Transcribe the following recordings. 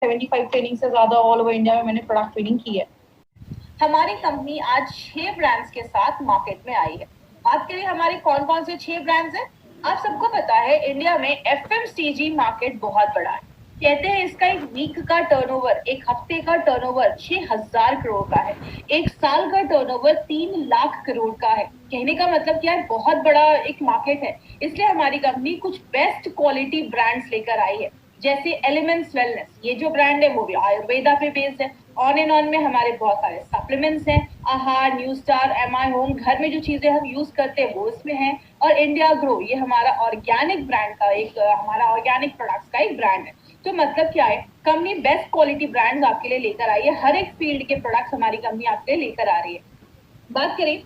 75 training से ज्यादा all over India में मैंने प्रोडक्ट ट्रेनिंग की है। हमारी कंपनी आज 6 ब्रांड्स के साथ मार्केट में आई है। बात करें हमारे कौन कौन से 6 ब्रांड्स हैं। आप सबको पता है इंडिया में एफएमसीजी मार्केट बहुत बड़ा है। कहते हैं इसका एक वीक का टर्नओवर, एक हफ्ते का टर्नओवर 6000 करोड़ का है। एक साल का टर्नओवर 3 लाख करोड़ का है। कहने का मतलब क्या है, बहुत बड़ा एक मार्केट है। इसलिए हमारी कंपनी कुछ बेस्ट क्वालिटी ब्रांड्स लेकर आई है। जैसे एलिमेंट्स वेलनेस, ये जो ब्रांड है वो भी आयुर्वेदा पे बेस्ड है। ऑन एंड ऑन में हमारे बहुत सारे सप्लीमेंट्स हैं। आहार, न्यू स्टार, एमआई होम, घर में जो चीजें हम यूज करते हैं वो इसमें है। और इंडिया ग्रो, ये हमारा ऑर्गेनिक ब्रांड का एक हमारा ऑर्गेनिक प्रोडक्ट्स का एक ब्रांड है। तो मतलब क्या है, कंपनी बेस्ट क्वालिटी ब्रांड्स आपके लिए लेकर आई है। हर एक फील्ड के प्रोडक्ट्स हमारी कंपनी आपके लिए लेकर आ रही है। बात करें,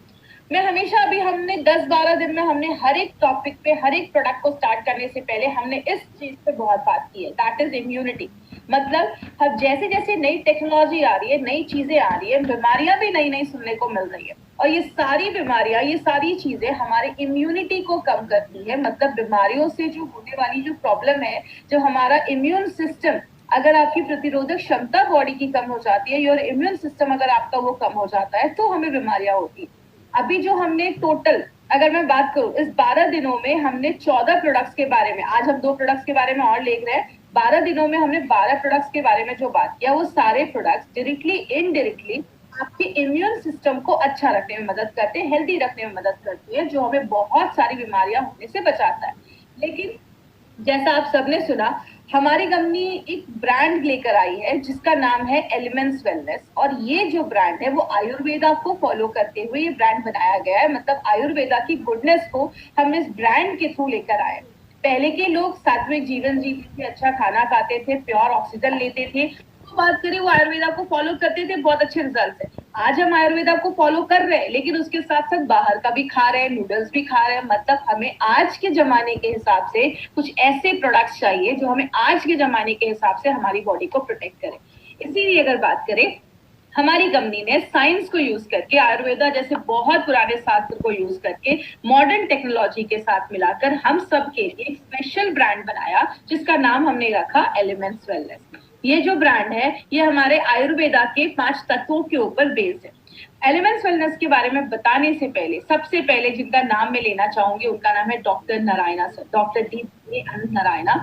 मैं हमेशा अभी हमने 10-12 दिन में हमने हर एक टॉपिक पे, हर एक प्रोडक्ट को स्टार्ट करने से पहले हमने इस चीज पे बहुत बात की है, दैट इज इम्यूनिटी। मतलब अब जैसे जैसे नई टेक्नोलॉजी आ रही है, नई चीजें आ रही है, बीमारियां भी नई नई सुनने को मिल रही है। और ये सारी बीमारियां, ये सारी चीजें हमारे इम्यूनिटी को कम करती है। मतलब बीमारियों से जो होने वाली जो प्रॉब्लम है, जो हमारा इम्यून सिस्टम, अगर आपकी प्रतिरोधक क्षमता बॉडी की कम हो जाती है, योर इम्यून सिस्टम अगर आपका वो कम हो जाता है, तो हमें बीमारियां होती है। अभी जो हमने टोटल, अगर मैं बात करूं, इस 12 दिनों में हमने 14 प्रोडक्ट्स के बारे में, आज हम 2 प्रोडक्ट्स के बारे में और देख रहे हैं। 12 दिनों में हमने 12 प्रोडक्ट्स के बारे में जो बात किया, वो सारे प्रोडक्ट्स डायरेक्टली इनडायरेक्टली आपके इम्यून सिस्टम को अच्छा रखने में मदद करते हैं, हेल्दी रखने में मदद करती है, जो हमें बहुत सारी बीमारियां होने से बचाता है। लेकिन जैसा आप सबने सुना, हमारी कंपनी एक ब्रांड लेकर आई है जिसका नाम है एलिमेंट्स वेलनेस। और ये जो ब्रांड है वो आयुर्वेदा को फॉलो करते हुए ये ब्रांड बनाया गया है। मतलब आयुर्वेदा की गुडनेस को हम इस ब्रांड के थ्रू लेकर आए। पहले के लोग सात्विक जीवन जीते थे, अच्छा खाना खाते थे, प्योर ऑक्सीजन लेते थे, तो बात करें वो आयुर्वेदा को फॉलो करते थे, बहुत अच्छे रिजल्ट है। आज हम आयुर्वेदा को फॉलो कर रहे हैं, लेकिन उसके साथ साथ बाहर का भी खा रहे हैं, नूडल्स भी खा रहे हैं। मतलब हमें आज के जमाने के हिसाब से कुछ ऐसे प्रोडक्ट्स चाहिए जो हमें आज के जमाने के हिसाब से हमारी बॉडी को प्रोटेक्ट करें। इसीलिए अगर बात करें, हमारी कंपनी ने साइंस को यूज करके, आयुर्वेदा जैसे बहुत पुराने शास्त्र को यूज करके, मॉडर्न टेक्नोलॉजी के साथ मिलाकर हम सब के लिए एक स्पेशल ब्रांड बनाया, जिसका नाम हमने रखा एलिमेंट्स वेलनेस। ये जो ब्रांड है, ये हमारे आयुर्वेदा के 5 तत्वों के ऊपर बेस्ड है। एलिमेंट्स वेलनेस के बारे में बताने से पहले, सबसे पहले जिनका नाम मैं लेना चाहूंगी उनका नाम है doctor Narayana sir, doctor D Anant Narayana.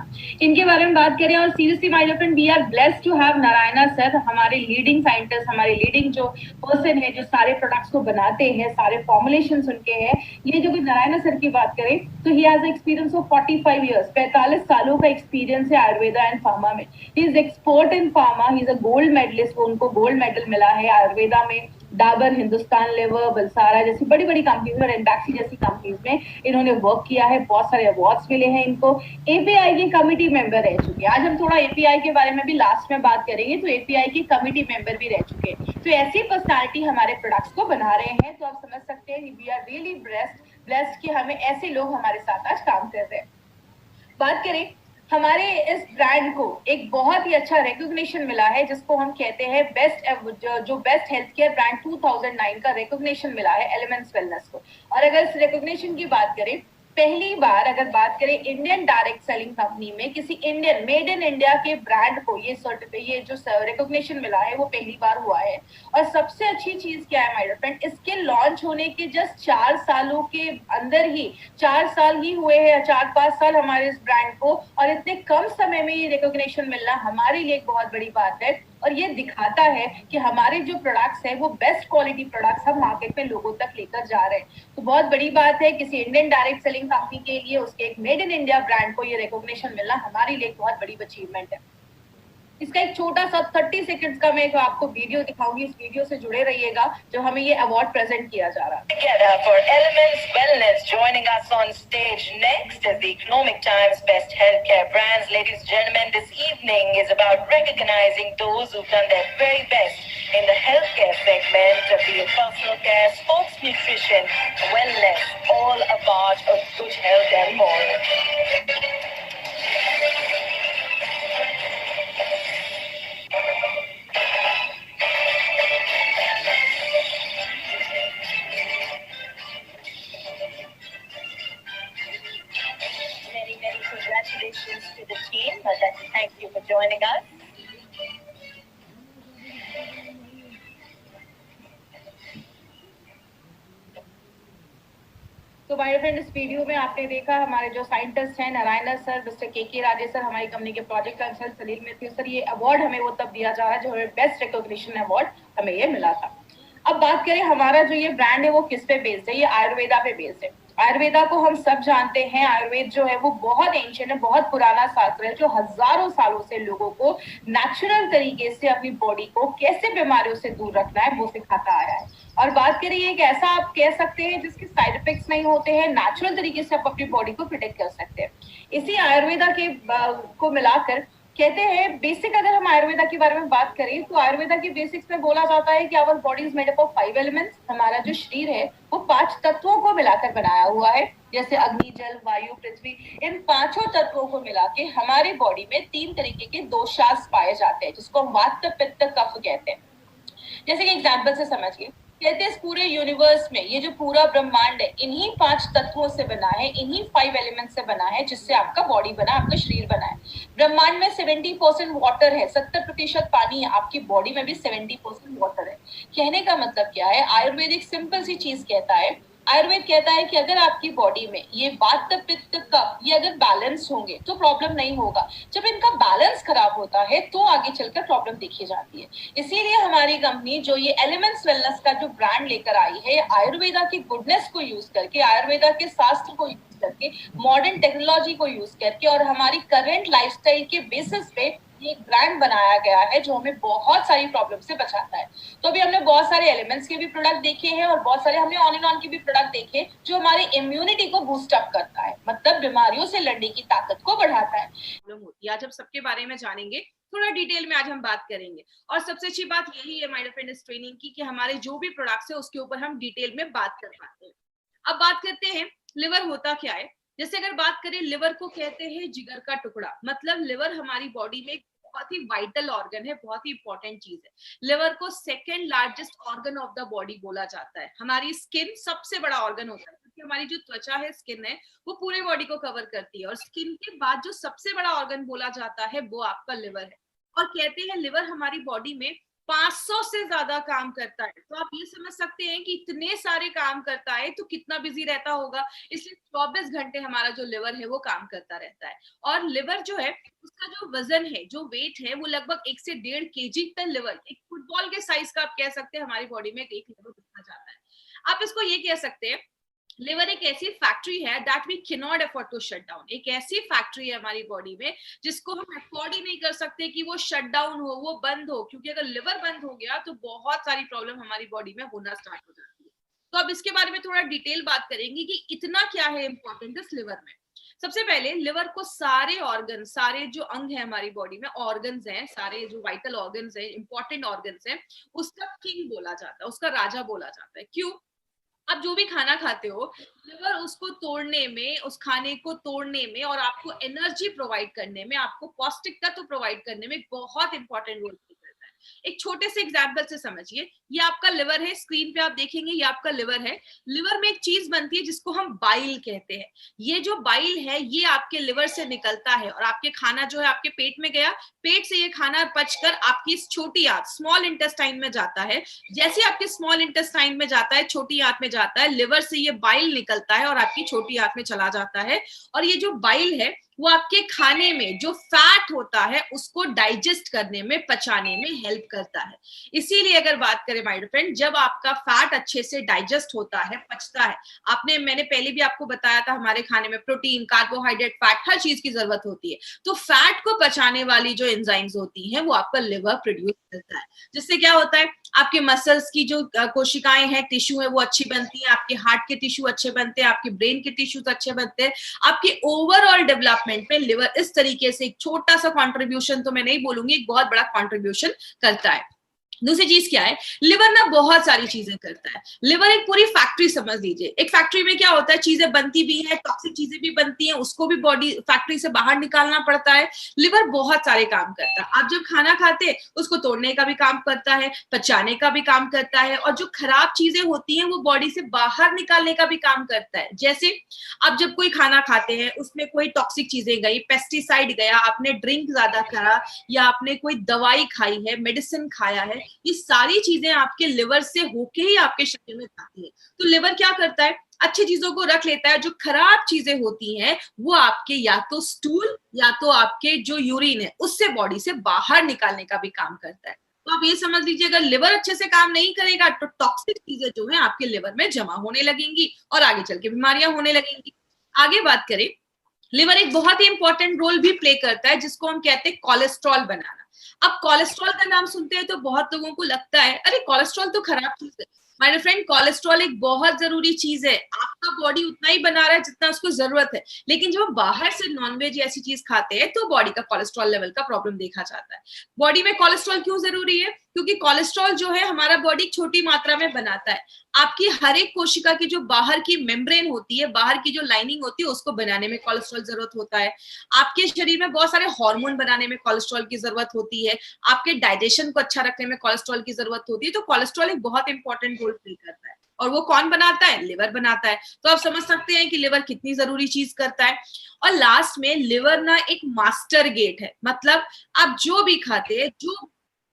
इनके बारे में बात करें, और seriously my dear friend, we are blessed to have Narayana sir, हमारे लीडिंग साइंटिस्ट, हमारे लीडिंग जो पर्सन है, जो सारे प्रोडक्ट्स को बनाते हैं, सारे फॉर्मुलेशन उनके हैं। ये जो नारायणा सर की बात करें तो he has experience of 45 years, 45 सालों का एक्सपीरियंस है आयुर्वेदा एंड फार्मा में। He is expert in pharma, he is a gold medalist, उनको गोल्ड मेडल मिला है आयुर्वेदा में। डाबर, हिंदुस्तान लेवर, बलसारा जैसी बड़ी बड़ी कंपनीज में और एंडैक्सी जैसी कंपनीज में इन्होंने वर्क किया है। बहुत सारे अवार्ड्स मिले हैं इनको। एपीआई की कमिटी मेंबर रह चुके हैं। आज हम थोड़ा एपीआई के बारे में भी लास्ट में बात करेंगे, तो एपीआई की कमिटी मेंबर भी रह चुके हैं। तो ऐसी पर्सनालिटी हमारे प्रोडक्ट्स को बना रहे हैं। तो आप समझ सकते हैं वी आर रियली ब्लेस्ड कि हमें ऐसे लोग हमारे साथ आज काम कर रहे हैं। बात करें, हमारे इस ब्रांड को एक बहुत ही अच्छा रिकॉग्निशन मिला है, जिसको हम कहते हैं बेस्ट, जो बेस्ट हेल्थ केयर ब्रांड 2009 का रिकॉग्निशन मिला है एलिमेंट्स वेलनेस को। और अगर इस रिकॉग्निशन की बात करें, पहली बार अगर बात करें इंडियन डायरेक्ट सेलिंग कंपनी में किसी इंडियन, मेड इन इंडिया के ब्रांड को ये ये जो रिकॉग्निशन मिला है वो पहली बार हुआ है। और सबसे अच्छी चीज क्या है माय डियर फ्रेंड, इसके लॉन्च होने के जस्ट 4 सालों के अंदर ही, 4 साल ही हुए हैं, 4-5 साल हमारे इस ब्रांड को, और इतने कम समय में ये रिकॉग्निशन मिलना हमारे लिए एक बहुत बड़ी बात है। और ये दिखाता है कि हमारे जो प्रोडक्ट्स है वो बेस्ट क्वालिटी प्रोडक्ट्स हम मार्केट में लोगों तक लेकर जा रहे हैं। तो बहुत बड़ी बात है किसी इंडियन डायरेक्ट सेलिंग कंपनी के लिए, उसके एक मेड इन इंडिया ब्रांड को ये रिकॉग्निशन मिलना हमारे लिए एक बहुत बड़ी अचीवमेंट है। इसका एक छोटा सा 30 सेकंड्स का मैं आपको वीडियो दिखाऊंगी, इस वीडियो से जुड़े रहिएगा, जो हमें ये अवार्ड प्रेजेंट किया जा रहा है। Together for Elements Wellness, joining us on stage next is the Economic Times Best Healthcare Brands. Ladies and gentlemen, this evening is about recognizing those who've done their very best in the healthcare segment, be it personal care, sports nutrition, wellness, all a part of good health and more. Many congratulations to the team. I'd like to thank you for joining us. My friend, इस video में आपने देखा हमारे जो scientist हैं Narayan sir, mister के Rajesh sir, हमारी company के प्रोजेक्ट कंसल्टेंट सलील मित्तल सर, ये अवार्ड हमें वो तब दिया जा रहा है जो हमें बेस्ट रिकॉग्निशन अवार्ड हमें ये मिला था। अब बात करें हमारा जो ये ब्रांड है वो किस पे बेस्ड है, ये आयुर्वेदा पे बेस्ड है। आयुर्वेदा को हम सब जानते हैं, आयुर्वेद जो है वो बहुत एंशिएंट है, बहुत पुराना शास्त्र है जो हजारों सालों से लोगों को नेचुरल तरीके से अपनी बॉडी को कैसे बीमारियों से दूर रखना है वो सिखाता आया है। और बात करें एक ऐसा आप कह सकते हैं जिसके साइड इफेक्ट्स नहीं होते हैं, नेचुरल तरीके से आप अपनी बॉडी को प्रोटेक्ट कर सकते हैं। इसी आयुर्वेदा के को मिलाकर कहते हैं बेसिक, अगर हम आयुर्वेदा के बारे में बात करें तो आयुर्वेदा की बेसिक्स में बोला जाता है कि our body is made up of 5 elements. हमारा जो शरीर है वो 5 तत्वों को मिलाकर बनाया हुआ है, जैसे अग्नि, जल, वायु, पृथ्वी। इन 5 तत्वों को मिला के हमारी बॉडी में 3 तरीके के दोषास पाए जाते हैं जिसको हम वात, पित्त, कफ कहते हैं। जैसे कि एग्जाम्पल से समझिए, कहते हैं इस पूरे यूनिवर्स में ये जो पूरा ब्रह्मांड है इन्हीं 5 तत्वों से बना है, इन्हीं 5 एलिमेंट से बना है, जिससे आपका बॉडी बना, आपका शरीर बना है। ब्रह्मांड में 70% वाटर है, 70% पानी है, आपकी बॉडी में भी 70% वाटर है। कहने का मतलब क्या है, आयुर्वेदिक सिंपल सी चीज कहता है, आयुर्वेद कहता है कि अगर आपकी बॉडी में ये वात, पित्त, कफ ये अगर बैलेंस होंगे तो प्रॉब्लम नहीं होगा। जब इनका बैलेंस खराब होता है तो आगे चलकर प्रॉब्लम देखी जाती है। इसीलिए हमारी कंपनी जो ये एलिमेंट्स वेलनेस का जो ब्रांड लेकर आई है, आयुर्वेदा की गुडनेस को यूज करके, आयुर्वेदा के शास्त्र को यूज करके, मॉडर्न टेक्नोलॉजी को यूज करके और हमारी करंट लाइफस्टाइल के बेसिस पे ये ब्रांड बनाया गया है जो हमें बहुत सारी प्रॉब्लम से बचाता है। तो अभी हमने बहुत सारे एलिमेंट्स के भी प्रोडक्ट देखे हैं और बहुत सारे हमने ऑन एंड ऑन के भी प्रोडक्ट देखे जो हमारी इम्यूनिटी को बूस्ट अप करता है, मतलब बीमारियों से लड़ने की ताकत को बढ़ाता है। आज हम सबके बारे में जानेंगे, थोड़ा डिटेल में आज हम बात करेंगे। और सबसे अच्छी बात यही है माय फ्रेंड इस ट्रेनिंग की कि हमारे जो भी प्रोडक्ट्स है उसके ऊपर हम डिटेल में बात कर पाते हैं। अब बात करते हैं लिवर होता क्या है। जैसे अगर बात करें, लिवर को कहते हैं जिगर का टुकड़ा, मतलब लिवर हमारी बॉडी में बहुत ही वाइटल ऑर्गन है, बहुत ही इंपॉर्टेंट चीज है। लिवर को second largest organ of the body बोला जाता है। हमारी स्किन सबसे बड़ा ऑर्गन होता है क्योंकि हमारी जो त्वचा है, स्किन है, वो पूरे बॉडी को कवर करती है। और स्किन के बाद जो सबसे बड़ा ऑर्गन बोला जाता है वो आपका लिवर है। और कहते हैं लिवर हमारी बॉडी में 500 से ज्यादा काम करता है। तो आप ये समझ सकते हैं कि इतने सारे काम करता है तो कितना बिजी रहता होगा। इसलिए 24 घंटे हमारा जो लिवर है वो काम करता रहता है। और लिवर जो है उसका जो वजन है, जो वेट है, वो लगभग 1 से 1.5 kg तक लिवर, एक फुटबॉल के साइज का आप कह सकते हैं हमारी बॉडी में एक लिवर रखा जाता है। आप इसको ये कह सकते हैं, लिवर एक ऐसी फैक्ट्री है that we can not afford to shut down. एक ऐसी फैक्ट्री है हमारी बॉडी में जिसको हम अफोर्ड ही नहीं कर सकते कि वो शट डाउन हो, वो बंद हो, क्योंकि अगर लिवर बंद हो गया तो बहुत सारी प्रॉब्लम हमारी बॉडी में होना स्टार्ट हो जाती है। तो अब इसके बारे में थोड़ा डिटेल बात करेंगे कि इतना क्या है इंपॉर्टेंट इस लिवर में। सबसे पहले लिवर को सारे ऑर्गन, सारे जो अंग है हमारी बॉडी में, ऑर्गन्स हैं, सारे जो वाइटल ऑर्गन्स हैं, इंपॉर्टेंट ऑर्गन्स हैं, उसका किंग बोला जाता है, उसका राजा बोला जाता है। क्यों? आप जो भी खाना खाते हो, लिवर उसको तोड़ने में, उस खाने को तोड़ने में और आपको एनर्जी प्रोवाइड करने में, आपको पौष्टिक तत्व प्रोवाइड करने में बहुत इंपॉर्टेंट रोल प्ले करता है। एक छोटे से एग्जांपल से समझिए, ये आपका लिवर है, स्क्रीन पे आप देखेंगे ये आपका लिवर है। लिवर में एक चीज बनती है जिसको हम बाइल कहते हैं। ये जो बाइल है ये आपके लिवर से निकलता है और आपके खाना जो है आपके पेट में गया, पेट से ये खाना पचकर आपकी छोटी आंत, स्मॉल इंटेस्टाइन में जाता है। जैसे आपके स्मॉल इंटेस्टाइन में जाता है, छोटी आंत में जाता है, लिवर से ये बाइल निकलता है और आपकी छोटी आंत में चला जाता है। और ये जो बाइल है वो आपके खाने में जो फैट होता है उसको डाइजेस्ट करने में, पचाने में हेल्प करता है। इसीलिए अगर बात करें माय फ्रेंड, जब आपका फैट अच्छे से डाइजेस्ट होता है, पचता है, मैंने पहले भी आपको बताया था हमारे खाने में प्रोटीन, कार्बोहाइड्रेट, फैट, हर चीज की जरूरत होती है। तो फैट को पचाने वाली जो एंजाइम्स होती हैं वो आपका लिवर प्रोड्यूस करता है। जिससे क्या होता है, आपके मसल्स की जो कोशिकाएं हैं, टिश्यू है, वो अच्छी बनती है, आपके हार्ट के टिश्यू अच्छे बनते हैं, आपके ब्रेन के टिश्यूज अच्छे बनते हैं। आपके ओवरऑल डेवलपमेंट में लिवर इस तरीके से एक छोटा सा कंट्रीब्यूशन, तो मैं नहीं बोलूंगी, एक बहुत बड़ा कंट्रीब्यूशन करता है। दूसरी चीज क्या है, लिवर ना बहुत सारी चीजें करता है। लिवर एक पूरी फैक्ट्री समझ लीजिए। एक फैक्ट्री में क्या होता है, चीजें बनती भी है, टॉक्सिक चीजें भी बनती हैं, उसको भी बॉडी फैक्ट्री से बाहर निकालना पड़ता है। लिवर बहुत सारे काम करता है। आप जब खाना खाते हैं उसको तोड़ने का भी काम करता है, पचाने का भी काम करता है, और जो खराब चीजें होती हैं वो बॉडी से बाहर निकालने का भी काम करता है। जैसे आप जब कोई खाना खाते हैं उसमें कोई टॉक्सिक चीजें गई, पेस्टिसाइड गया, आपने ड्रिंक ज्यादा करा या आपने कोई दवाई खाई है, मेडिसिन खाया है, ये सारी चीजें आपके लिवर से होके ही आपके शरीर में जाती है। तो लिवर क्या करता है, अच्छी चीजों को रख लेता है, जो खराब चीजें होती हैं वो आपके या तो स्टूल या तो आपके जो यूरिन है उससे बॉडी से बाहर निकालने का भी काम करता है। तो आप ये समझ लीजिए अगर लिवर अच्छे से काम नहीं करेगा तो टॉक्सिक चीजें जो है आपके लिवर में जमा होने लगेंगी और आगे चल के बीमारियां होने लगेंगी। आगे बात करें, लिवर एक बहुत ही इंपॉर्टेंट रोल भी प्ले करता है जिसको हम कहते हैं कोलेस्ट्रॉल बनाना। अब कोलेस्ट्रॉल का नाम सुनते हैं तो बहुत लोगों को लगता है अरे कोलेस्ट्रॉल तो खराब चीज है। माय फ्रेंड, कोलेस्ट्रॉल एक बहुत जरूरी चीज है, आपका बॉडी उतना ही बना रहा है जितना उसको जरूरत है, लेकिन जब हम बाहर से नॉनवेज ऐसी चीज खाते हैं तो बॉडी का कोलेस्ट्रॉल लेवल का प्रॉब्लम देखा जाता है। बॉडी में कोलेस्ट्रॉल क्यों जरूरी है? क्योंकि कोलेस्ट्रॉल जो है हमारा बॉडी छोटी मात्रा में बनाता है। आपकी हर एक कोशिका की जो बाहर की मेम्ब्रेन होती है, बाहर की जो लाइनिंग होती है, उसको बनाने में कोलेस्ट्रॉल जरूरत होता है। आपके शरीर में बहुत सारे हार्मोन बनाने में कोलेस्ट्रॉल की जरूरत होती है। आपके डाइजेशन को अच्छा रखने में कोलेस्ट्रॉल की जरूरत होती है। तो कोलेस्ट्रॉल एक बहुत इंपॉर्टेंट रोल प्ले करता है और वो कौन बनाता है? लिवर बनाता है। तो आप समझ सकते हैं कि लिवर कितनी जरूरी चीज करता है। और लास्ट में लिवर ना एक मास्टर गेट है, मतलब आप जो भी खाते हैं जो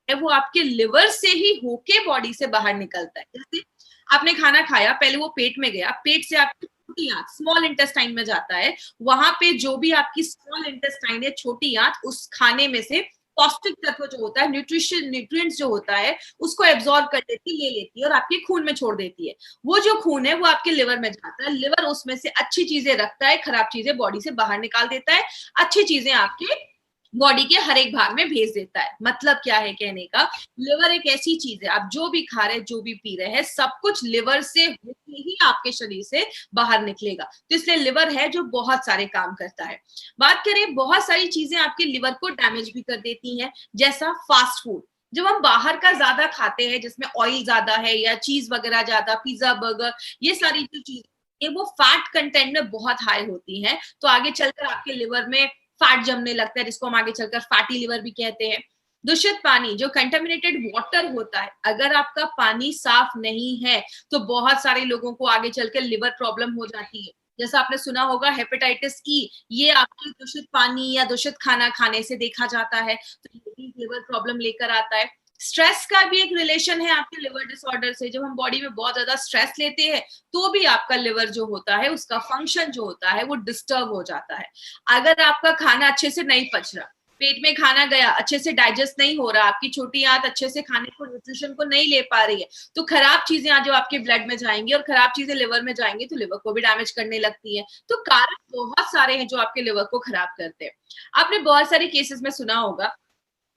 है वो आपके लिवर से ही होके बॉडी से बाहर निकलता है। जैसे आपने खाना खाया, पहले वो पेट में गया, पेट से आपकी छोटी आंत स्मॉल इंटेस्टाइन में जाता है, वहां पे जो भी आपकी स्मॉल इंटेस्टाइन है, छोटी आंत, उस खाने में से पौष्टिक तत्व जो होता है, न्यूट्रिएंट्स जो होता है, उसको एब्जॉर्ब कर लेती, ले लेती है और आपके खून में छोड़ देती है। वो जो खून है वो आपके लिवर में जाता है, लिवर उसमें से अच्छी चीजें रखता है, खराब चीजें बॉडी से बाहर निकाल देता है, अच्छी चीजें आपके बॉडी के हर एक भाग में भेज देता है। मतलब क्या है कहने का, लिवर एक ऐसी चीज है, आप जो भी खा रहे हैं, जो भी पी रहे हैं, सब कुछ लिवर से होके ही आपके शरीर से बाहर निकलेगा। तो इसलिए लिवर है जो बहुत सारे काम करता है। बात करें, बहुत सारी चीजें आपके लिवर को डैमेज भी कर देती हैं, जैसा फास्ट फूड। जब हम बाहर का ज्यादा खाते हैं जिसमें ऑयल ज्यादा है या चीज वगैरह ज्यादा, पिज्जा, बर्गर, ये सारी जो चीजें वो फैट कंटेंट में बहुत हाई होती हैं, तो आगे चलकर आपके लिवर में फैट जमने लगता है, जिसको हम आगे चलकर फैटी लिवर भी कहते हैं। दूषित पानी, जो कंटेमिनेटेड वाटर होता है, अगर आपका पानी साफ नहीं है तो बहुत सारे लोगों को आगे चलकर लिवर प्रॉब्लम हो जाती है। जैसा आपने सुना होगा हेपेटाइटिस ई, ये आपके दूषित पानी या दूषित खाना खाने से देखा जाता है, तो ये भी लिवर प्रॉब्लम लेकर आता है। स्ट्रेस का भी एक रिलेशन है आपके लिवर डिसऑर्डर से। जब हम बॉडी में बहुत ज्यादा स्ट्रेस लेते हैं तो भी आपका लिवर जो होता है, उसका फंक्शन जो होता है वो डिस्टर्ब हो जाता है। अगर आपका खाना अच्छे से नहीं पच रहा, पेट में खाना गया, अच्छे से डाइजेस्ट नहीं हो रहा, आपकी छोटी आंत अच्छे से खाने को, न्यूट्रिशन को नहीं ले पा रही है, तो खराब चीजें आज जो आपके ब्लड में जाएंगी और खराब चीजें लिवर में जाएंगी तो लिवर को भी डैमेज करने लगती है। तो कारण बहुत सारे हैं जो आपके लिवर को खराब करते हैं। आपने बहुत सारे केसेस में सुना होगा,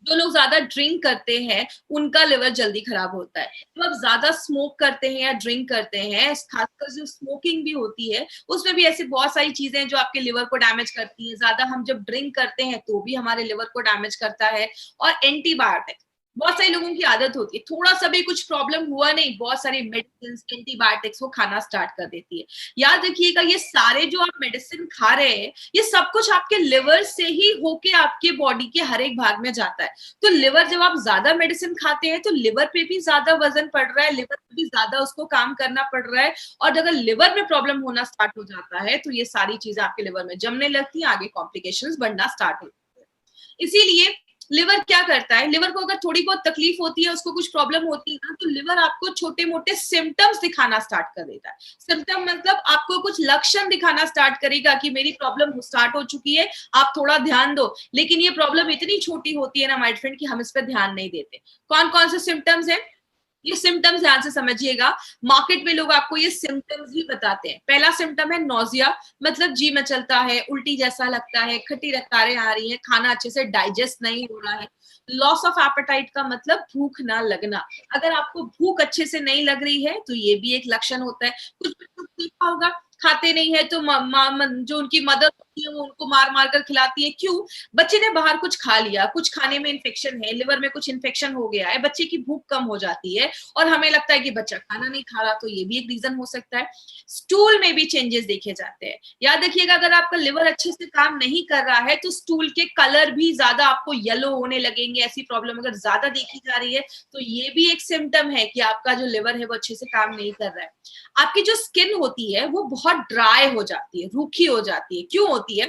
जो लोग ज्यादा ड्रिंक करते हैं उनका लिवर जल्दी खराब होता है। तो आप ज्यादा स्मोक करते हैं या ड्रिंक करते हैं, खासकर जो स्मोकिंग भी होती है उसमें भी ऐसी बहुत सारी चीजें जो आपके लिवर को डैमेज करती हैं। ज्यादा हम जब ड्रिंक करते हैं तो भी हमारे लिवर को डैमेज करता है। और एंटीबायोटिक, बहुत सारे लोगों की आदत होती है, थोड़ा सा भी कुछ प्रॉब्लम हुआ नहीं, बहुत सारी मेडिसिन, एंटीबायोटिक्स को खाना स्टार्ट कर देती है। याद रखिएगा, ये सारे जो आप मेडिसिन खा रहे हैं ये सब कुछ आपके लिवर से ही होके आपके बॉडी के हर एक भाग में जाता है। तो लिवर, जब आप ज्यादा मेडिसिन खाते हैं तो लिवर पे भी ज्यादा वजन पड़ रहा है, लिवर पे भी ज्यादा उसको काम करना पड़ रहा है, और अगर लिवर में प्रॉब्लम होना स्टार्ट हो जाता है तो ये सारी चीजें आपके लिवर में जमने लगती है, आगे कॉम्प्लिकेशंस बढ़ना स्टार्ट होती है। इसीलिए लिवर क्या करता है, लिवर को अगर थोड़ी बहुत तकलीफ होती है, उसको कुछ प्रॉब्लम होती है ना, तो लिवर आपको छोटे मोटे सिम्टम्स दिखाना स्टार्ट कर देता है। सिम्टम मतलब आपको कुछ लक्षण दिखाना स्टार्ट करेगा कि मेरी प्रॉब्लम स्टार्ट हो चुकी है, आप थोड़ा ध्यान दो। लेकिन ये प्रॉब्लम इतनी छोटी होती है ना माय फ्रेंड कि हम इस पर ध्यान नहीं देते। कौन कौन से सिम्टम्स है, ये सिम्टम्स ध्यान से समझिएगा। मार्केट में लोग आपको ये सिम्टम्स ही बताते हैं। पहला सिम्टम है नोजिया, मतलब जी में चलता है, उल्टी जैसा लगता है, खट्टी रकारें आ रही हैं, खाना अच्छे से डाइजेस्ट नहीं हो रहा है। लॉस ऑफ एपेटाइट का मतलब भूख ना लगना, अगर आपको भूख अच्छे से नहीं लग रही है तो ये भी एक लक्षण होता है। कुछ बच्चों को देखा होगा, खाते नहीं है तो जो उनकी मदर होती है वो उनको मार मार कर खिलाती है। क्यों? बच्चे ने बाहर कुछ खा लिया, कुछ खाने में इन्फेक्शन है, लिवर में कुछ इन्फेक्शन हो गया है, बच्चे की भूख कम हो जाती है और हमें लगता है कि बच्चा खाना नहीं खा रहा, तो ये भी एक रीजन हो सकता है। स्टूल में भी चेंजेस देखे जाते हैं। याद रखिएगा, अगर आपका लिवर अच्छे से काम नहीं कर रहा है तो स्टूल के कलर भी ज्यादा आपको येलो होने लगेंगे। ऐसी प्रॉब्लम अगर ज्यादा देखी जा रही है तो ये भी एक सिम्टम है कि आपका जो लिवर है वो अच्छे से काम नहीं कर रहा है। आपकी जो स्किन होती है वो बहुत ड्राई हो जाती है, रूखी हो जाती है। क्यों होती है?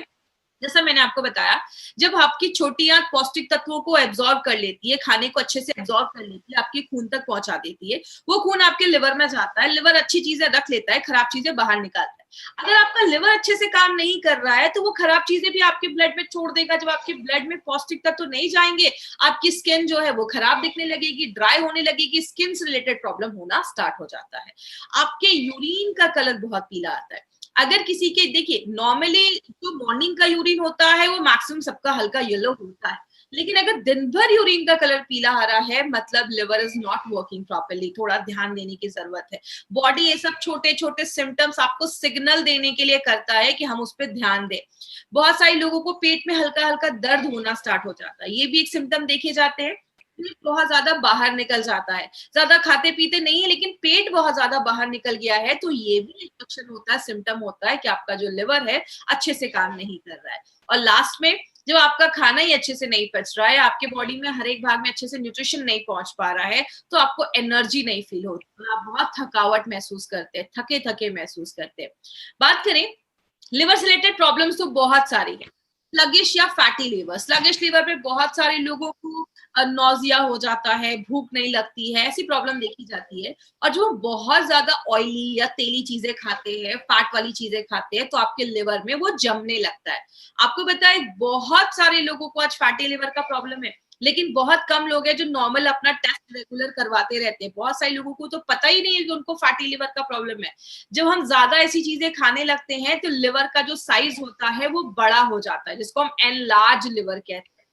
जैसा मैंने आपको बताया, जब आपकी छोटी आंत पौष्टिक तत्वों को एब्जॉर्ब कर लेती है, खाने को अच्छे से एब्जॉर्ब कर लेती है, आपके खून तक पहुंचा देती है, वो खून आपके लिवर में जाता है, लिवर अच्छी चीजें रख लेता है, खराब चीजें बाहर निकालता है। अगर आपका लिवर अच्छे से काम नहीं कर रहा है तो वो खराब चीजें भी आपके ब्लड में छोड़ देगा। जब आपके ब्लड में पौष्टिक तत्व नहीं जाएंगे, आपकी स्किन जो है वो खराब दिखने लगेगी, ड्राई होने लगेगी, स्किन से रिलेटेड प्रॉब्लम होना स्टार्ट हो जाता है। आपके यूरिन का कलर बहुत पीला आता है। अगर किसी के, देखिए नॉर्मली जो मॉर्निंग का यूरिन होता है वो मैक्सिमम सबका हल्का येलो होता है, लेकिन अगर दिन भर यूरिन का कलर पीला हरा है मतलब liver is not working properly, थोड़ा ध्यान देने की जरूरत है। बॉडी ये सब छोटे छोटे सिम्टम्स आपको सिग्नल देने के लिए करता है कि हम उस पर ध्यान दें। बहुत सारे लोगों को पेट में हल्का हल्का दर्द होना स्टार्ट हो जाता है, ये भी एक सिम्टम देखे जाते हैं। पेट बहुत ज्यादा बाहर निकल जाता है, ज्यादा खाते पीते नहीं है लेकिन पेट बहुत ज्यादा बाहर निकल गया है, तो ये भी एक लक्षण होता है, सिम्टम होता है कि आपका जो लिवर है अच्छे से काम नहीं कर रहा है। और लास्ट में जब आपका खाना ही अच्छे से नहीं पच रहा है, आपके बॉडी में हर एक भाग में अच्छे से न्यूट्रिशन नहीं पहुंच पा रहा है, तो आपको एनर्जी नहीं फील होती, आप बहुत थकावट महसूस करते हैं, थके थके महसूस करते हैं। बात करें लिवर से रिलेटेड प्रॉब्लम्स तो बहुत सारी है। स्लगिश या फैटी लिवर, स्लगिश लिवर पे बहुत सारे लोगों को नौजिया हो जाता है, भूख नहीं लगती है, ऐसी प्रॉब्लम देखी जाती है। और जो बहुत ज्यादा ऑयली या तेली चीजें खाते हैं, फैट वाली चीजें खाते हैं, तो आपके लिवर में वो जमने लगता है। आपको बताए बहुत सारे लोगों को आज फैटी लिवर का प्रॉब्लम है, लेकिन बहुत कम लोग हैं जो नॉर्मल अपना टेस्ट रेगुलर करवाते रहते हैं। बहुत सारे लोगों को तो पता ही नहीं है कि उनको फैटी लिवर का प्रॉब्लम है। जब हम ज्यादा ऐसी चीजें खाने लगते हैं तो लिवर का जो साइज होता है वो बड़ा हो जाता है, जिसको हम एनलार्ज लिवर कहते हैं।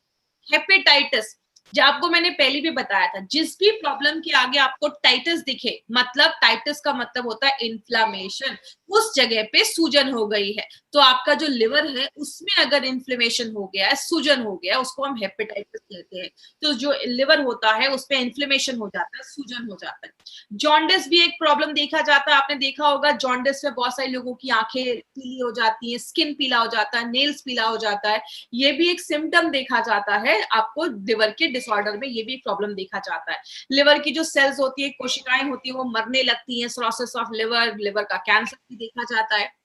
हेपेटाइटिस, जो आपको मैंने पहले भी बताया था, जिस भी प्रॉब्लम के आगे आपको टाइटिस दिखे, मतलब टाइटिस का मतलब होता है इन्फ्लामेशन, उस जगह पे सूजन हो गई है, तो आपका जो लिवर है उसमें अगर इन्फ्लेमेशन हो गया है, सूजन हो गया है, उसको हम हेपेटाइटिस कहते हैं। तो जो लिवर होता है उस पे इन्फ्लेमेशन हो जाता है, सूजन हो जाता है। जॉन्डिस भी एक प्रॉब्लम देखा जाता है, आपने देखा होगा जॉन्डिस में बहुत सारे लोगों की आंखें पीली हो जाती है, स्किन पीला हो जाता है, नेल्स पीला हो जाता है, ये भी एक सिम्टम देखा जाता है। आपको लिवर के डिसऑर्डर में ये भी एक प्रॉब्लम देखा जाता है। लिवर की जो सेल्स होती है, कोशिकाएं होती है, वो मरने लगती हैं, सिरोसिस ऑफ लिवर, लिवर का कैंसर भी देखा जाता है।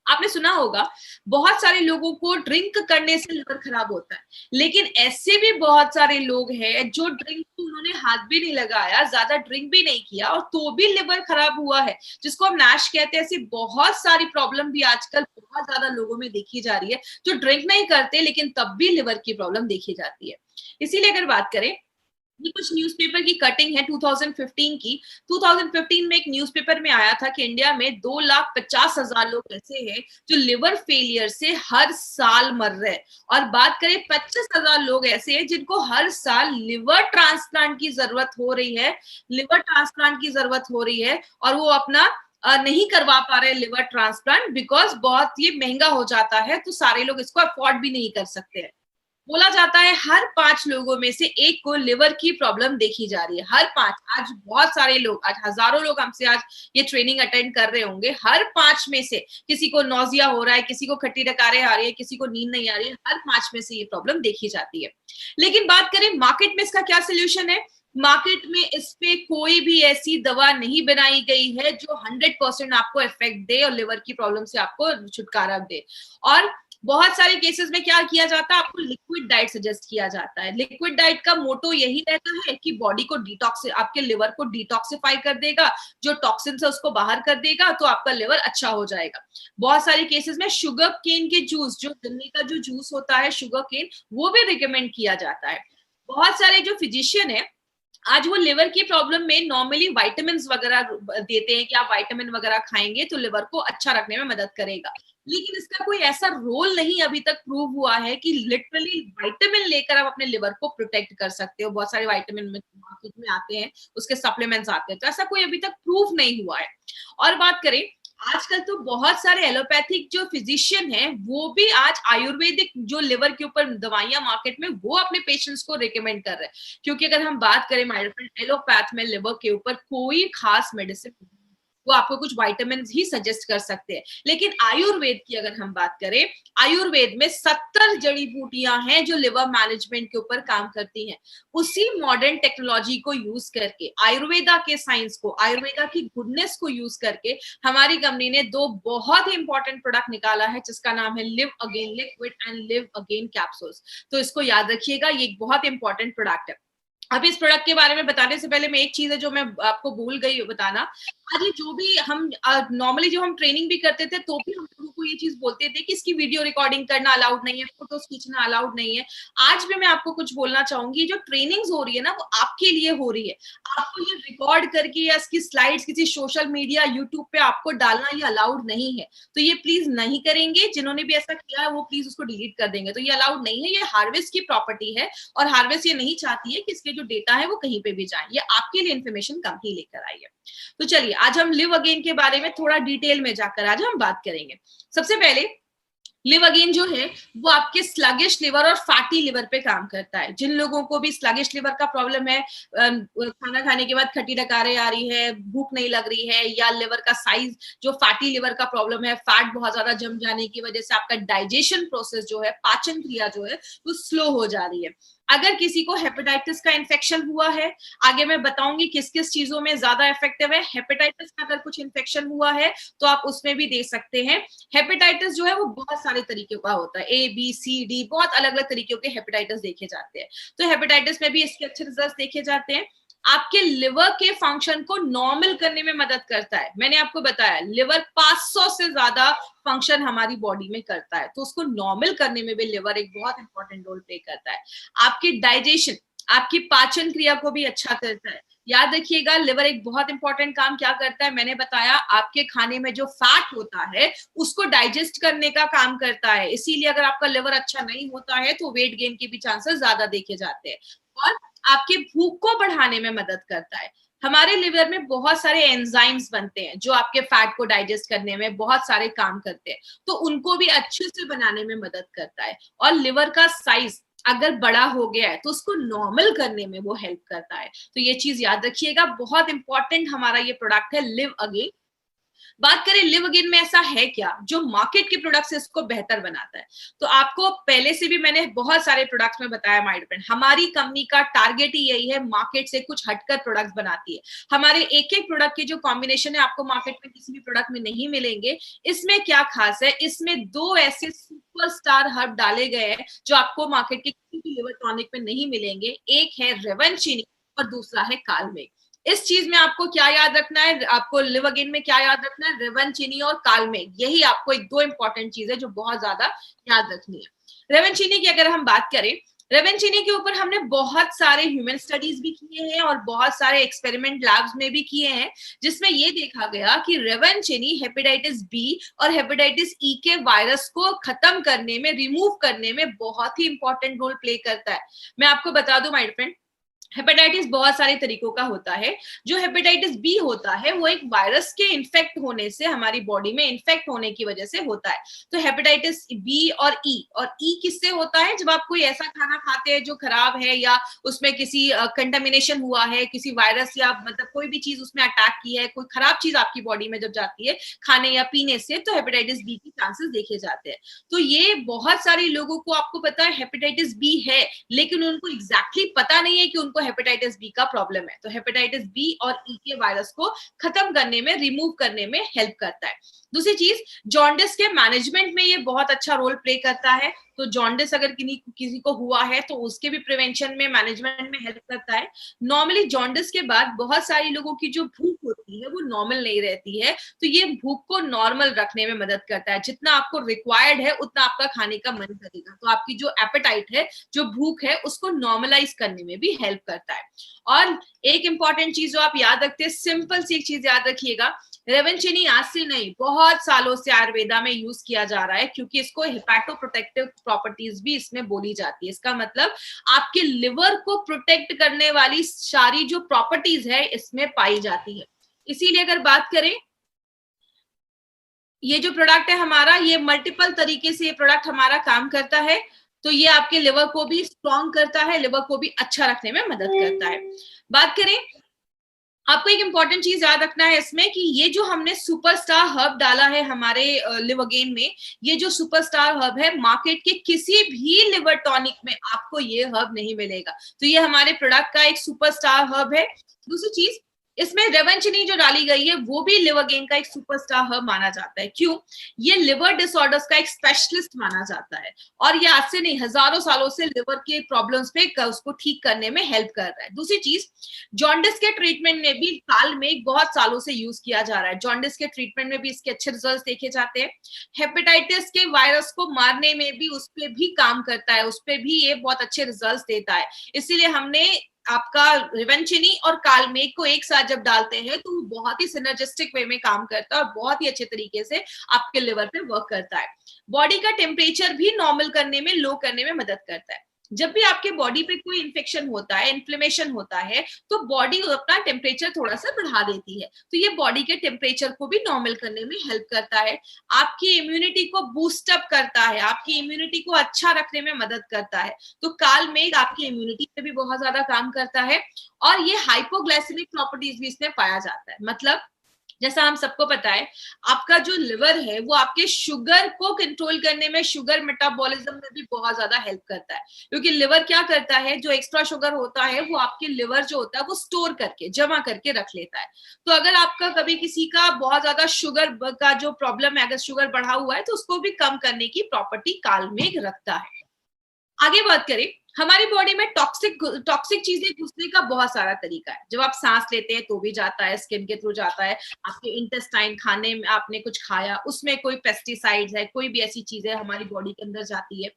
आपने सुना होगा बहुत सारे लोगों को ड्रिंक करने से लिवर खराब होता है, लेकिन ऐसे भी बहुत सारे लोग हैं जो ड्रिंक को उन्होंने हाथ भी नहीं लगाया, ज्यादा ड्रिंक भी नहीं किया और तो भी लिवर खराब हुआ है, जिसको हम नैश कहते हैं। ऐसी बहुत सारी प्रॉब्लम भी आजकल बहुत ज्यादा लोगों में देखी जा रही है, जो ड्रिंक नहीं करते लेकिन तब भी लिवर की प्रॉब्लम देखी जाती है। इसीलिए अगर बात करें, ये कुछ न्यूज़पेपर की कटिंग है 2015 की। 2015 में एक न्यूज़पेपर में आया था कि इंडिया में 2,50,000 लोग ऐसे हैं जो लिवर फेलियर से हर साल मर रहे हैं, और बात करें 25,000 लोग ऐसे हैं जिनको हर साल लिवर ट्रांसप्लांट की जरूरत हो रही है, लिवर ट्रांसप्लांट की जरूरत हो रही है, और वो अपना नहीं करवा पा रहे लिवर ट्रांसप्लांट, बिकॉज बहुत ये महंगा हो जाता है, तो सारे लोग इसको अफोर्ड भी नहीं कर सकते हैं। बोला जाता है हर 5 लोगों में से एक को लिवर की प्रॉब्लम देखी जा रही है, हर 5। आज बहुत सारे लोग, आज हजारों लोग हमसे आज ये ट्रेनिंग अटेंड कर रहे होंगे, हर 5 में से किसी को नौजिया हो रहा है, किसी को खट्टी डकारें आ रही है, किसी को नींद नहीं आ रही है, हर 5 में से ये प्रॉब्लम देखी जाती है। लेकिन बात करें मार्केट में इसका क्या सोल्यूशन है, मार्केट में इस पे कोई भी ऐसी दवा नहीं बनाई गई है जो 100% आपको इफेक्ट दे और लिवर की प्रॉब्लम से आपको छुटकारा दे। और बहुत सारे केसेस में क्या किया जाता है, आपको लिक्विड डाइट सजेस्ट किया जाता है। लिक्विड डाइट का मोटो यही रहता है कि बॉडी को डिटॉक्स, आपके लिवर को डिटॉक्सिफाई कर देगा, जो टॉक्सिन है उसको बाहर कर देगा, तो आपका लिवर अच्छा हो जाएगा। बहुत सारे केसेस में शुगर केन के जूस, जो गन्ने का जो जूस होता है शुगर केन, वो भी रिकमेंड किया जाता है। बहुत सारे जो फिजिशियन है आज वो लिवर की प्रॉब्लम में नॉर्मली विटामिन वगैरह देते हैं कि आप विटामिन वगैरह खाएंगे तो लिवर को अच्छा रखने में मदद करेगा, लेकिन इसका कोई ऐसा रोल नहीं अभी तक प्रूव हुआ है कि लिटरली विटामिन लेकर आप अपने लिवर को प्रोटेक्ट कर सकते हो। बहुत सारे विटामिन मार्केट में आते हैं, उसके सप्लीमेंट्स आते हैं, तो ऐसा कोई अभी तक प्रूव नहीं हुआ है। और बात करें, आजकल तो बहुत सारे एलोपैथिक जो फिजिशियन हैं वो भी आज आयुर्वेदिक जो लिवर के ऊपर दवाइयां मार्केट में वो अपने पेशेंट्स को रिकमेंड कर रहे हैं, क्योंकि अगर हम बात करें माय फ्रेंड, एलोपैथ में लिवर के ऊपर कोई खास मेडिसिन वो आपको कुछ विटामिन ही सजेस्ट कर सकते हैं। लेकिन आयुर्वेद की अगर हम बात करें, आयुर्वेद में 70 जड़ी बूटियां हैं जो लिवर मैनेजमेंट के ऊपर काम करती हैं। उसी मॉडर्न टेक्नोलॉजी को यूज करके, आयुर्वेदा के साइंस को, आयुर्वेदा की गुडनेस को यूज करके हमारी कंपनी ने 2 बहुत ही इंपॉर्टेंट प्रोडक्ट निकाला है, जिसका नाम है live again liquid and live again capsules. तो इसको याद रखिएगा, ये एक बहुत इंपॉर्टेंट प्रोडक्ट है। अब इस प्रोडक्ट के बारे में बताने से पहले मैं एक चीज है जो मैं आपको भूल गई बताना। आज ये जो भी हम नॉर्मली जो हम ट्रेनिंग भी करते थे तो भी हम लोगों को ये चीज बोलते थे कि इसकी वीडियो रिकॉर्डिंग करना अलाउड नहीं है, फोटोज खींचना अलाउड नहीं है। आज भी मैं आपको कुछ बोलना चाहूंगी, जो ट्रेनिंग्स हो रही है ना वो आपके लिए हो रही है। आपको ये रिकॉर्ड करके या इसकी स्लाइड्स किसी सोशल मीडिया यूट्यूब पे आपको डालना ये अलाउड नहीं है। तो ये प्लीज नहीं करेंगे, जिन्होंने भी ऐसा किया है वो प्लीज उसको डिलीट कर देंगे। तो ये अलाउड नहीं है, ये हार्वेस्ट की प्रॉपर्टी है और हार्वेस्ट ये नहीं चाहती है कि इसके जो डेटा है वो कहीं पे भी जाए। ये आपके लिए इन्फॉर्मेशन कम ही लेकर आई है। तो चलिए आज हम लिव अगेन के बारे में थोड़ा डिटेल में जाकर आज हम बात करेंगे। सबसे पहले लिव अगेन जो है वो आपके स्लगिश लिवर और फैटी लिवर पे काम करता है। जिन लोगों को भी स्लगिश लिवर का प्रॉब्लम है, खाना खाने के बाद खट्टी डकारें आ रही है, भूख नहीं लग रही है, या लिवर का साइज जो फैटी लिवर का प्रॉब्लम है, फैट बहुत ज्यादा जम जाने की वजह से आपका डाइजेशन प्रोसेस जो है, पाचन क्रिया जो है वो स्लो हो जा रही है। अगर किसी को हेपेटाइटिस का इन्फेक्शन हुआ है, आगे मैं बताऊंगी किस किस चीजों में ज्यादा इफेक्टिव है। हेपेटाइटिस का अगर कुछ इन्फेक्शन हुआ है तो आप उसमें भी दे सकते हैं। हेपेटाइटिस जो है वो बहुत सारे तरीके का होता है, ABCD बहुत अलग अलग तरीके के हेपेटाइटिस देखे जाते हैं। तो हेपेटाइटिस में भी इसके अच्छे रिजल्ट देखे जाते हैं। आपके लिवर के फंक्शन को नॉर्मल करने में मदद करता है। मैंने आपको बताया लिवर 500 से ज्यादा फंक्शन हमारी बॉडी में करता है, तो उसको नॉर्मल करने में भी लिवर एक बहुत इंपॉर्टेंट रोल प्ले करता है। आपकी डाइजेशन, आपकी पाचन क्रिया को भी अच्छा करता है। याद रखिएगा लिवर एक बहुत इंपॉर्टेंट काम क्या करता है, मैंने बताया आपके खाने में जो फैट होता है उसको डाइजेस्ट करने का काम करता है। इसीलिए अगर आपका लिवर अच्छा नहीं होता है तो वेट गेन के भी चांसेस ज्यादा देखे जाते हैं। और आपके भूख को बढ़ाने में मदद करता है। हमारे लिवर में बहुत सारे एंजाइम्स बनते हैं जो आपके फैट को डाइजेस्ट करने में बहुत सारे काम करते हैं, तो उनको भी अच्छे से बनाने में मदद करता है। और लिवर का साइज अगर बड़ा हो गया है तो उसको नॉर्मल करने में वो हेल्प करता है। तो ये चीज याद रखिएगा, बहुत इंपॉर्टेंट हमारा ये प्रोडक्ट है लिव अगेन। बात करें लिव अगेन में ऐसा है क्या जो मार्केट के प्रोडक्ट से इसको बेहतर बनाता है। तो आपको पहले से भी मैंने बहुत सारे प्रोडक्ट्स में बताया माय डियर, हमारी कंपनी का टारगेट ही यही है, मार्केट से कुछ हटकर प्रोडक्ट्स बनाती है। हमारे एक एक प्रोडक्ट के जो कॉम्बिनेशन है आपको मार्केट में किसी भी प्रोडक्ट में नहीं मिलेंगे। इसमें क्या खास है, इसमें 2 ऐसे सुपरस्टार हर्ब डाले गए हैं जो आपको मार्केट के किसी भी लिवर टॉनिक में नहीं मिलेंगे। एक है रेवनचिनी और दूसरा है कालमेघ। इस चीज में आपको क्या याद रखना है, आपको लिव अगेन में क्या याद रखना है, रेवनचिनी और कालमेघ, यही आपको एक 2 इंपॉर्टेंट चीज है जो बहुत ज्यादा याद रखनी है। रेवनचिनी की अगर हम बात करें, रेवनचिनी के ऊपर हमने बहुत सारे ह्यूमन स्टडीज भी किए हैं और बहुत सारे एक्सपेरिमेंट लैब्स में भी किए हैं, जिसमें ये देखा गया कि रेवनचिनी हेपेटाइटिस बी और हेपेटाइटिस ई के वायरस को खत्म करने में, रिमूव करने में बहुत ही इंपॉर्टेंट रोल प्ले करता है। मैं आपको बता दूं माय फ्रेंड, हेपेटाइटिस बहुत सारे तरीकों का होता है। जो हेपेटाइटिस बी होता है वो एक वायरस के इन्फेक्ट होने से, हमारी बॉडी में इन्फेक्ट होने की वजह से होता है। तो हेपेटाइटिस बी और ई किससे होता है, जब आप कोई ऐसा खाना खाते हैं जो खराब है या उसमें किसी कंटामिनेशन हुआ है, किसी वायरस या मतलब कोई भी चीज उसमें अटैक की है, कोई खराब चीज आपकी बॉडी में जब जाती है खाने या पीने से, तो हेपेटाइटिस बी के चांसेस देखे जाते हैं। तो ये बहुत सारे लोगों को आपको पता है हेपेटाइटिस बी है, लेकिन उनको एग्जैक्टली पता नहीं है कि उनको हेपेटाइटिस बी का प्रॉब्लम है। तो हेपेटाइटिस बी और ई के वायरस को खत्म करने में, रिमूव करने में हेल्प करता है। दूसरी चीज, जॉन्डिस के मैनेजमेंट में ये बहुत अच्छा रोल प्ले करता है। तो जॉन्डिस अगर किसी को हुआ है तो उसके भी प्रिवेंशन में, मैनेजमेंट में हेल्प करता है। नॉर्मली जॉन्डिस के बाद बहुत सारे लोगों की जो भूख होती है वो नॉर्मल नहीं रहती है, तो ये भूख को नॉर्मल रखने में मदद करता है। जितना आपको रिक्वायर्ड है उतना आपका खाने का मन करेगा, तो आपकी जो एपेटाइट है, जो भूख है, उसको नॉर्मलाइज करने में भी हेल्प करता है। और एक इंपॉर्टेंट चीज जो आप याद रखते हैं, सिंपल सी एक चीज याद रखिएगा, रेवनचिनी आज से नहीं बहुत सालों से आयुर्वेदा में यूज किया जा रहा है, क्योंकि इसको हेपेटोप्रोटेक्टिव प्रॉपर्टीज भी इसमें बोली जाती है। इसका मतलब आपके लिवर को प्रोटेक्ट करने वाली सारी जो प्रॉपर्टीज है इसमें पाई जाती है। इसीलिए अगर बात करें, ये जो प्रोडक्ट है हमारा, ये मल्टीपल तरीके से ये प्रोडक्ट हमारा काम करता है। तो ये आपके लिवर को भी स्ट्रॉन्ग करता है, लिवर को भी अच्छा रखने में मदद करता है। बात करें आपको एक इंपॉर्टेंट चीज याद रखना है इसमें कि ये जो हमने सुपरस्टार हर्ब डाला है हमारे लिवरगेन में, ये जो सुपरस्टार हर्ब है मार्केट के किसी भी लिवर टॉनिक में आपको ये हर्ब नहीं मिलेगा। तो ये हमारे प्रोडक्ट का एक सुपरस्टार हर्ब है। दूसरी चीज, इसमें रेवेंचनी जो डाली गई है वो भी लिवरगेन का एक सुपरस्टार हर्ब माना जाता है। क्यों? ये लिवर डिसऑर्डर्स का एक स्पेशलिस्ट माना जाता है और ये आज से नहीं हजारों सालों से लिवर के प्रॉब्लम्स पे उसको ठीक करने में हेल्प कर रहा है। दूसरी चीज, जॉन्डिस के ट्रीटमेंट में भी काल मेघ बहुत सालों से यूज किया जा रहा है। जॉन्डिस के ट्रीटमेंट में भी इसके अच्छे रिजल्ट देखे जाते हैं। हेपेटाइटिस के वायरस को मारने में भी उस पर भी काम करता है, उस पर भी ये बहुत अच्छे रिजल्ट देता है। इसीलिए हमने आपका रिवेंचनी और कालमेघ को एक साथ जब डालते हैं तो वो बहुत ही सिनर्जिस्टिक वे में काम करता है और बहुत ही अच्छे तरीके से आपके लिवर पे वर्क करता है। बॉडी का टेम्परेचर भी नॉर्मल करने में, लो करने में मदद करता है। जब भी आपके बॉडी पे कोई इन्फेक्शन होता है, इन्फ्लेमेशन होता है, तो बॉडी अपना टेम्परेचर थोड़ा सा बढ़ा देती है। तो ये बॉडी के टेम्परेचर को भी नॉर्मल करने में हेल्प करता है। आपकी इम्यूनिटी को बूस्ट अप करता है, आपकी इम्यूनिटी को अच्छा रखने में मदद करता है। तो कालमेघ आपकी इम्यूनिटी पे भी बहुत ज्यादा काम करता है और ये हाइपोग्लाइसेमिक प्रॉपर्टीज भी इसमें पाया जाता है। मतलब जैसा हम सबको पता है, आपका जो लिवर है वो आपके शुगर को कंट्रोल करने में, शुगर मेटाबॉलिज्म में भी बहुत ज्यादा हेल्प करता है। क्योंकि लिवर क्या करता है, जो एक्स्ट्रा शुगर होता है वो आपके लिवर जो होता है वो स्टोर करके, जमा करके रख लेता है। तो अगर आपका कभी किसी का बहुत ज्यादा शुगर का जो प्रॉब्लम है, अगर शुगर बढ़ा हुआ है तो उसको भी कम करने की प्रॉपर्टी कालमेघ रखता है। आगे बात करें, हमारी बॉडी में टॉक्सिक चीजें घुसने का बहुत सारा तरीका है। जब आप सांस लेते हैं तो भी जाता है, स्किन के थ्रू जाता है, आपके इंटेस्टाइन, खाने में आपने कुछ खाया उसमें कोई पेस्टिसाइड्स है, कोई भी ऐसी चीजें हमारी बॉडी के अंदर जाती है।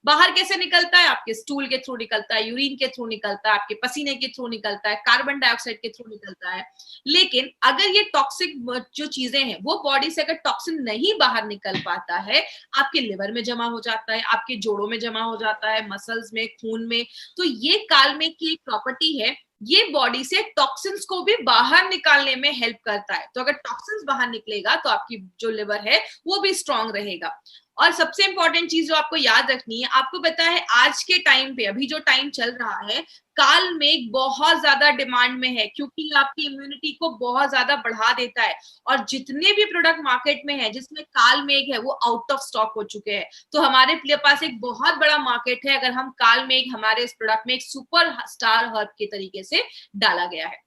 बाहर कैसे निकलता है? आपके स्टूल के थ्रू निकलता है, यूरिन के थ्रू निकलता है, आपके पसीने के थ्रू निकलता है, कार्बन डाइऑक्साइड के थ्रू निकलता है। लेकिन अगर ये टॉक्सिक जो चीजें हैं वो बॉडी से अगर टॉक्सिन नहीं बाहर निकल पाता है, आपके लिवर में जमा हो जाता है, आपके जोड़ों में जमा हो जाता है, मसल्स में, खून में। तो ये कालमेघ की एक प्रॉपर्टी है, ये बॉडी से टॉक्सिन्स को भी बाहर निकालने में हेल्प करता है। तो अगर टॉक्सिन्स बाहर निकलेगा तो आपकी जो लिवर है वो भी स्ट्रांग रहेगा। और सबसे इंपॉर्टेंट चीज जो आपको याद रखनी है, आपको पता है आज के टाइम पे, अभी जो टाइम चल रहा है, कालमेघ बहुत ज्यादा डिमांड में है क्योंकि आपकी इम्यूनिटी को बहुत ज्यादा बढ़ा देता है। और जितने भी प्रोडक्ट मार्केट में है जिसमें कालमेघ है वो आउट ऑफ स्टॉक हो चुके हैं। तो हमारे पास एक बहुत बड़ा मार्केट है अगर हम कालमेघ हमारे इस प्रोडक्ट में एक सुपर स्टार हर्ब के तरीके से डाला गया है।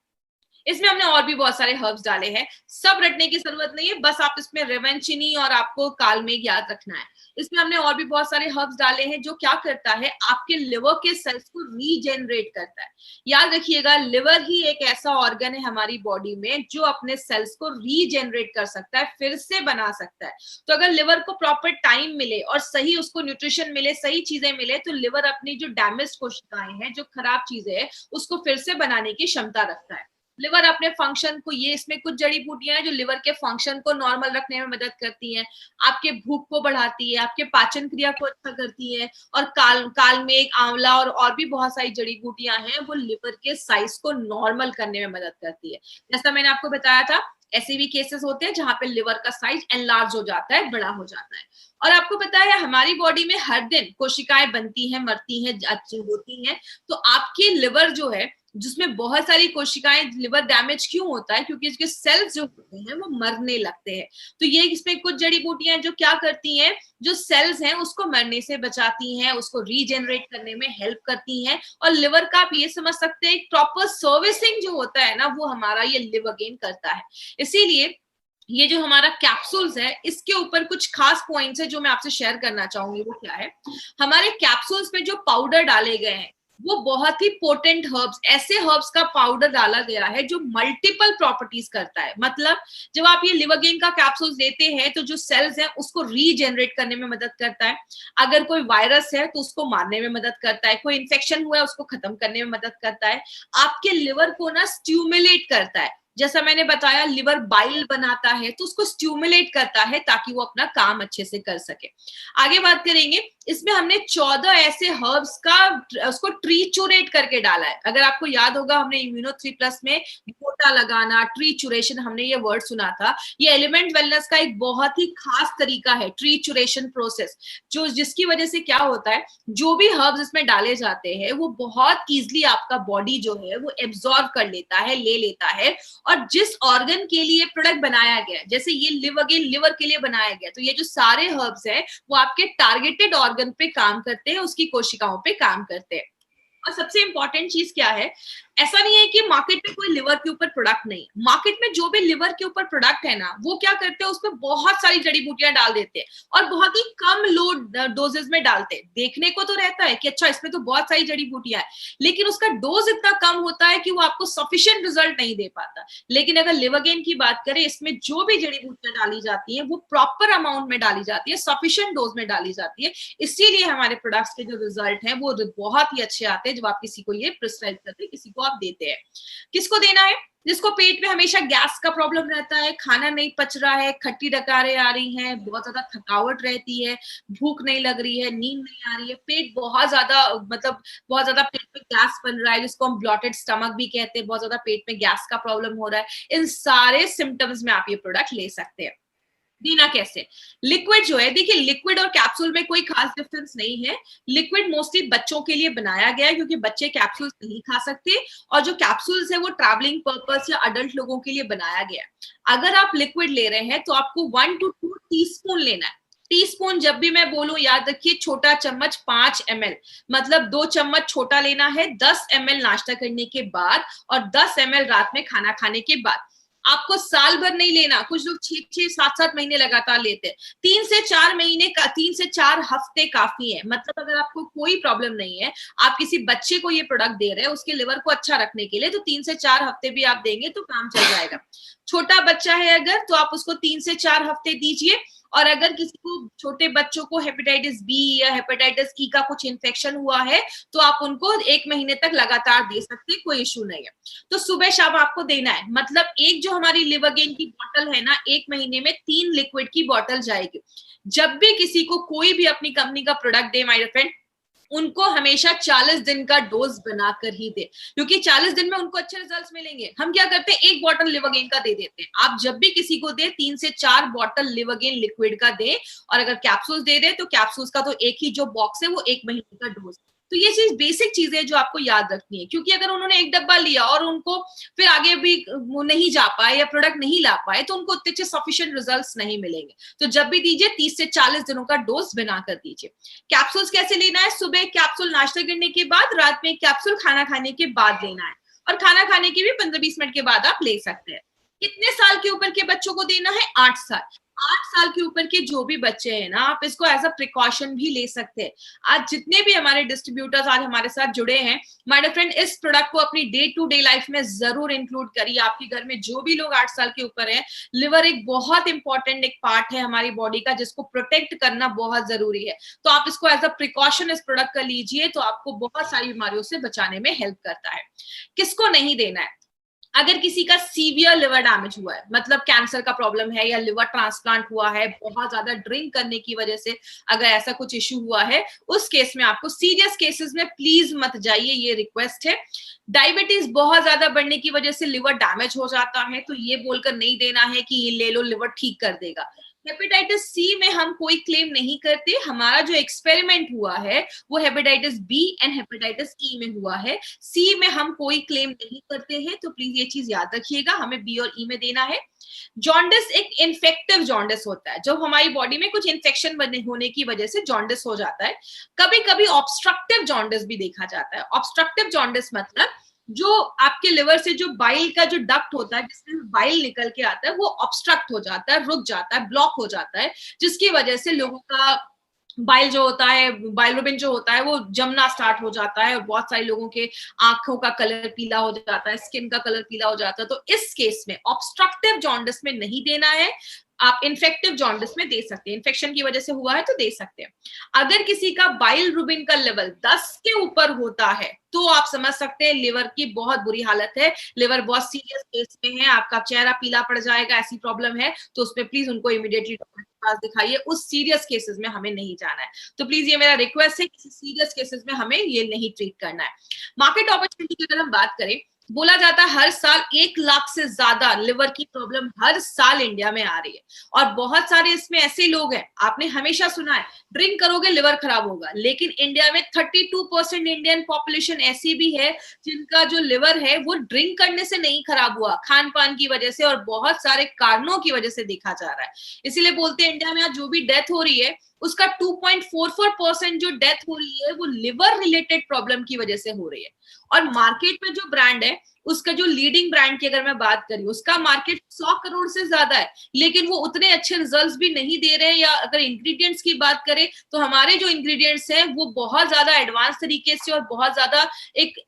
इसमें हमने और भी बहुत सारे हर्ब्स डाले हैं, सब रटने की जरूरत नहीं है, बस आप इसमें रेवेंचनी और आपको कालमेघ याद रखना है। इसमें हमने और भी बहुत सारे हर्ब्स डाले हैं जो क्या करता है, आपके लिवर के सेल्स को रीजेनरेट करता है। याद रखिएगा, लिवर ही एक ऐसा ऑर्गन है हमारी बॉडी में जो अपने सेल्स को रीजेनरेट कर सकता है, फिर से बना सकता है। तो अगर लिवर को प्रॉपर टाइम मिले और सही उसको न्यूट्रिशन मिले, सही चीजें मिले, तो लिवर अपनी जो डैमेज कोशिकाएं हैं, जो खराब चीजें हैं, उसको फिर से बनाने की क्षमता रखता है। लिवर अपने फंक्शन को, ये इसमें कुछ जड़ी बूटियां हैं जो लिवर के फंक्शन को नॉर्मल रखने में मदद करती हैं, आपके भूख को बढ़ाती है, आपके पाचन क्रिया को अच्छा करती है। और कालमेघ, आंवला और भी बहुत सारी जड़ी बूटियां हैं वो लिवर के साइज को नॉर्मल करने में मदद करती है। जैसा मैंने आपको बताया था, ऐसे भी केसेस होते हैं जहां पे लिवर का साइज एनलार्ज हो जाता है, बड़ा हो जाता है। और आपको पता है हमारी बॉडी में हर दिन कोशिकाएं बनती हैं, मरती हैं, अच्छी होती हैं। तो आपकी लिवर जो है, जिसमें बहुत सारी कोशिकाएं, लिवर डैमेज क्यों होता है? क्योंकि इसके सेल्स जो होते हैं वो मरने लगते हैं। तो ये इसमें कुछ जड़ी बूटियां जो क्या करती हैं, जो सेल्स हैं उसको मरने से बचाती हैं, उसको रीजेनरेट करने में हेल्प करती हैं। और लिवर का आप ये समझ सकते हैं, एक प्रॉपर सर्विसिंग जो होता है ना, वो हमारा ये लिवरगेन करता है। इसीलिए ये जो हमारा कैप्सूल्स है, इसके ऊपर कुछ खास पॉइंट्स है जो मैं आपसे शेयर करना चाहूंगी। वो क्या है, हमारे कैप्सूल्स में जो पाउडर डाले गए हैं वो बहुत ही पोटेंट हर्ब्स, ऐसे हर्ब्स का पाउडर डाला गया है जो मल्टीपल प्रॉपर्टीज करता है। मतलब जब आप ये लिवरगेन का कैप्सूल्स लेते हैं तो जो सेल्स हैं उसको रीजेनरेट करने में मदद करता है। अगर कोई वायरस है तो उसको मारने में मदद करता है, कोई इन्फेक्शन हुआ है उसको खत्म करने में मदद करता है, आपके लिवर को ना स्टिमुलेट करता है। जैसा मैंने बताया, लिवर बाइल बनाता है तो उसको स्टिमुलेट करता है ताकि वो अपना काम अच्छे से कर सके। आगे बात करेंगे, इसमें हमने 14 ऐसे हर्ब्स का उसको ट्रीचुरेट करके डाला है। अगर आपको याद होगा, हमने इम्यूनो 3+ में वो गोटा लगाना, ट्रीचुरेशन, हमने ये वर्ड सुना था, ये एलिमेंट वेलनेस का एक बहुत ही खास तरीका है, ट्रीचुरेशन प्रोसेस, जो जिसकी वजह से क्या होता है, जो भी हर्ब्स इसमें डाले जाते हैं वो बहुत इजीली आपका बॉडी जो है वो एब्जॉर्ब कर लेता है, ले लेता है, और जिस ऑर्गन के लिए प्रोडक्ट बनाया गया है, जैसे ये लिव अगेन लिवर के लिए बनाया गया, तो ये जो सारे हर्ब्स है वो आपके टारगेटेड ऑर्गन पे काम करते हैं, उसकी कोशिकाओं पे काम करते हैं। और सबसे इंपॉर्टेंट चीज क्या है, ऐसा नहीं है कि मार्केट में कोई लिवर के ऊपर प्रोडक्ट नहीं है, मार्केट में जो भी लिवर के ऊपर प्रोडक्ट है ना, वो क्या करते हैं, उसमें बहुत सारी जड़ी बूटियां डाल देते हैं और बहुत ही कम लो डोजेस में डालते हैं। देखने को तो रहता है कि अच्छा इसमें तो बहुत सारी जड़ी बूटियां है, लेकिन उसका डोज इतना कम होता है कि वो आपको सफिशिएंट रिजल्ट नहीं दे पाता। लेकिन अगर लिवरगेन की बात करें, इसमें जो भी जड़ी बूटियां डाली जाती है वो प्रॉपर अमाउंट में डाली जाती है, सफिशिएंट डोज में डाली जाती है, इसीलिए हमारे प्रोडक्ट्स के जो रिजल्ट है वो बहुत ही अच्छे आते हैं जब आप किसी को ये प्रिस्क्राइब करते हैं, किसी को आप देते हैं। किसको देना है, जिसको पेट में हमेशा गैस का प्रॉब्लम रहता है, खाना नहीं पच रहा है, खट्टी डकारें आ रही हैं, बहुत ज्यादा थकावट रहती है, भूख नहीं लग रही है, नींद नहीं आ रही है, पेट बहुत ज्यादा बहुत ज्यादा पेट में गैस बन रहा है, जिसको हम ब्लॉटेड स्टमक भी कहते हैं, बहुत ज्यादा पेट में गैस का प्रॉब्लम हो रहा है, इन सारे सिम्टम्स में आप ये प्रोडक्ट ले सकते हैं। देना कैसे, लिक्विड जो है, देखिए लिक्विड और कैप्सूल में कोई खास डिफरेंस नहीं है। लिक्विड मोस्टली बच्चों के लिए बनाया गया है क्योंकि बच्चे कैप्सूल्स नहीं खा सकते, और जो कैप्सूल्स है वो ट्रैवलिंग पर्पस या अडल्ट लोगों के लिए बनाया गया है। अगर आप लिक्विड ले रहे हैं तो आपको 1 to 2 टीस्पून लेना है। टीस्पून जब भी मैं बोलूं याद रखिए, छोटा चम्मच 5 ml, मतलब 2 चम्मच छोटा लेना है, 10 ml नाश्ता करने के बाद और 10 ml रात में खाना खाने के बाद। आपको साल भर नहीं लेना, कुछ लोग 6-6, 7-7 महीने लगातार लेते हैं, 3 से 4 महीने का, 3 से 4 हफ्ते काफी है। मतलब अगर आपको कोई प्रॉब्लम नहीं है, आप किसी बच्चे को ये प्रोडक्ट दे रहे हैं उसके लिवर को अच्छा रखने के लिए, तो 3 से 4 हफ्ते भी आप देंगे तो काम चल जाएगा। छोटा बच्चा है अगर, तो आप उसको 3 से 4 हफ्ते दीजिए। और अगर किसी को, छोटे बच्चों को हेपेटाइटिस बी या हेपेटाइटिस ई का कुछ इन्फेक्शन हुआ है तो आप उनको 1 महीने तक लगातार दे सकते हैं, कोई इश्यू नहीं है। तो सुबह शाम आपको देना है, मतलब एक जो हमारी लिवरगेन की बॉटल है ना, 1 महीने में 3 लिक्विड की बॉटल जाएगी। जब भी किसी को कोई भी अपनी कंपनी का प्रोडक्ट दे माय फ्रेंड, उनको हमेशा 40 दिन का डोज बनाकर ही दे, क्योंकि 40 दिन में उनको अच्छे रिजल्ट्स मिलेंगे। हम क्या करते हैं, 1 बॉटल लिवरगेन का दे देते हैं। आप जब भी किसी को दे 3 से 4 बॉटल लिवरगेन लिक्विड का दे, और अगर कैप्सूल्स दे दे तो कैप्सूल्स का तो एक ही जो बॉक्स है वो 1 महीने का डोज। तो ये चीज बेसिक चीजें जो आपको याद रखनी है, क्योंकि अगर उन्होंने 1 डब्बा लिया और उनको फिर आगे भी वो नहीं जा पाए या प्रोडक्ट नहीं ला पाए तो उनको उतने अच्छे सफिशिएंट रिजल्ट्स नहीं मिलेंगे। तो जब भी दीजिए 30 से 40 दिनों का डोज बनाकर दीजिए। कैप्सूल्स कैसे लेना है, सुबह कैप्सूल नाश्ता करने के बाद, रात में कैप्सूल खाना खाने के बाद लेना है, और खाना खाने के भी 15-20 मिनट के बाद आप ले सकते हैं। कितने साल के ऊपर के बच्चों को देना है, 8 साल। 8 साल के ऊपर के जो भी बच्चे हैं ना, आप इसको एज अ प्रिकॉशन भी ले सकते हैं। आज जितने भी हमारे डिस्ट्रीब्यूटर्स आज हमारे साथ जुड़े हैं, माय डियर फ्रेंड, इस प्रोडक्ट को अपनी डे टू डे लाइफ में जरूर इंक्लूड करिए। आपके घर में जो भी लोग 8 साल के ऊपर है, लिवर एक बहुत इंपॉर्टेंट एक पार्ट है हमारी बॉडी का, जिसको प्रोटेक्ट करना बहुत जरूरी है। तो आप इसको एज अ प्रिकॉशन इस प्रोडक्ट का लीजिए, तो आपको बहुत सारी बीमारियों से बचाने में हेल्प करता है। किसको नहीं देना है, अगर किसी का सीवियर लिवर डैमेज हुआ है, मतलब कैंसर का प्रॉब्लम है या लिवर ट्रांसप्लांट हुआ है, बहुत ज्यादा ड्रिंक करने की वजह से अगर ऐसा कुछ इश्यू हुआ है, उस केस में आपको, सीरियस केसेस में प्लीज मत जाइए, ये रिक्वेस्ट है। डायबिटीज बहुत ज्यादा बढ़ने की वजह से लिवर डैमेज हो जाता है, तो ये बोलकर नहीं देना है कि ये ले लो लिवर ठीक कर देगा। हेपेटाइटिस सी में हम कोई क्लेम नहीं करते, हमारा जो एक्सपेरिमेंट हुआ है वो hepatitis B and hepatitis E में हुआ है, सी में हम कोई क्लेम नहीं करते हैं, तो प्लीज ये चीज याद रखिएगा, हमें बी और ई में देना है। जॉन्डिस एक इन्फेक्टिव जॉन्डिस होता है, जब हमारी बॉडी में कुछ इन्फेक्शन होने की वजह से जॉन्डिस हो जाता है। कभी कभी ऑब्स्ट्रक्टिव जॉन्डिस भी देखा जाता है। ऑब्स्ट्रक्टिव जॉन्डिस मतलब जो आपके लिवर से जो बाइल का जो डक्ट होता है, जिसमें बाइल निकल के आता है, वो ऑब्स्ट्रक्ट हो जाता है, रुक जाता है, ब्लॉक हो जाता है, जिसकी वजह से लोगों का बाइल जो होता है, बाइलोबिन जो होता है, वो जमना स्टार्ट हो जाता है, और बहुत सारे लोगों के आंखों का कलर पीला हो जाता है, स्किन का कलर पीला हो जाता है। तो इस केस में ऑब्स्ट्रक्टिव जॉन्डिस में नहीं देना है, आप इन्फेक्टिव जॉन्डिस में दे सकते हैं, इन्फेक्शन की वजह से हुआ है तो दे सकते हैं। अगर किसी का बाइल रुबिन का लेवल 10 के ऊपर होता है तो आप समझ सकते हैं लिवर की बहुत बुरी हालत है, लिवर बहुत सीरियस केस में है, आपका चेहरा पीला पड़ जाएगा, ऐसी प्रॉब्लम है, तो उसमें प्लीज उनको इमीडिएटली डॉक्टर के पास दिखाइए। उस सीरियस केसेस में हमें नहीं जाना है, तो प्लीज ये मेरा रिक्वेस्ट है, किसी सीरियस केसेस में हमें ये नहीं ट्रीट करना है। मार्केट अपॉर्चुनिटी की अगर हम बात करें, बोला जाता है हर साल 1 लाख से ज्यादा लिवर की प्रॉब्लम हर साल इंडिया में आ रही है। और बहुत सारे इसमें ऐसे लोग हैं, आपने हमेशा सुना है ड्रिंक करोगे लिवर खराब होगा, लेकिन इंडिया में 32% इंडियन पॉपुलेशन ऐसी भी है जिनका जो लिवर है वो ड्रिंक करने से नहीं खराब हुआ, खान पान की वजह से और बहुत सारे कारणों की वजह से देखा जा रहा है। इसीलिए बोलते हैं इंडिया में आज जो भी डेथ हो रही है उसका 2.44% जो डेथ हो रही है वो लिवर रिलेटेड प्रॉब्लम की वजह से हो रही है। और मार्केट में जो ब्रांड है उसका जो लीडिंग ब्रांड की अगर मैं बात करी, उसका मार्केट 100 करोड़ से ज्यादा है, लेकिन वो उतने अच्छे रिजल्ट्स भी नहीं दे रहे हैं। या अगर इंग्रेडिएंट्स की बात करें तो हमारे जो इंग्रेडिएंट्स हैं वो बहुत ज्यादा एडवांस तरीके से और बहुत ज्यादा एक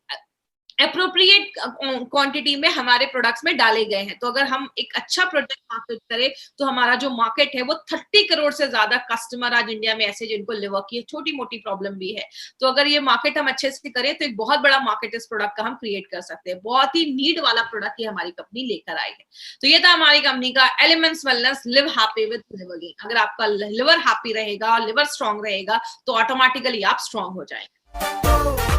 अप्रोप्रिएट क्वांटिटी में हमारे प्रोडक्ट्स में डाले गए हैं। तो अगर हम एक अच्छा प्रोडक्ट मार्केट करें तो हमारा जो मार्केट है वो 30 करोड़ से ज्यादा कस्टमर आज इंडिया में ऐसे जिनको लिवर की छोटी मोटी प्रॉब्लम भी है। तो अगर ये मार्केट हम अच्छे से करें तो एक बहुत बड़ा मार्केट इस प्रोडक्ट का हम क्रिएट कर सकते हैं। बहुत ही नीड वाला प्रोडक्ट ये हमारी कंपनी लेकर आई है। तो ये था हमारी कंपनी का elements wellness live happy with liver gain. अगर आपका लिवर हैप्पी रहेगा और लिवर स्ट्रांग रहेगा तो ऑटोमेटिकली आप स्ट्रांग हो जाएंगे।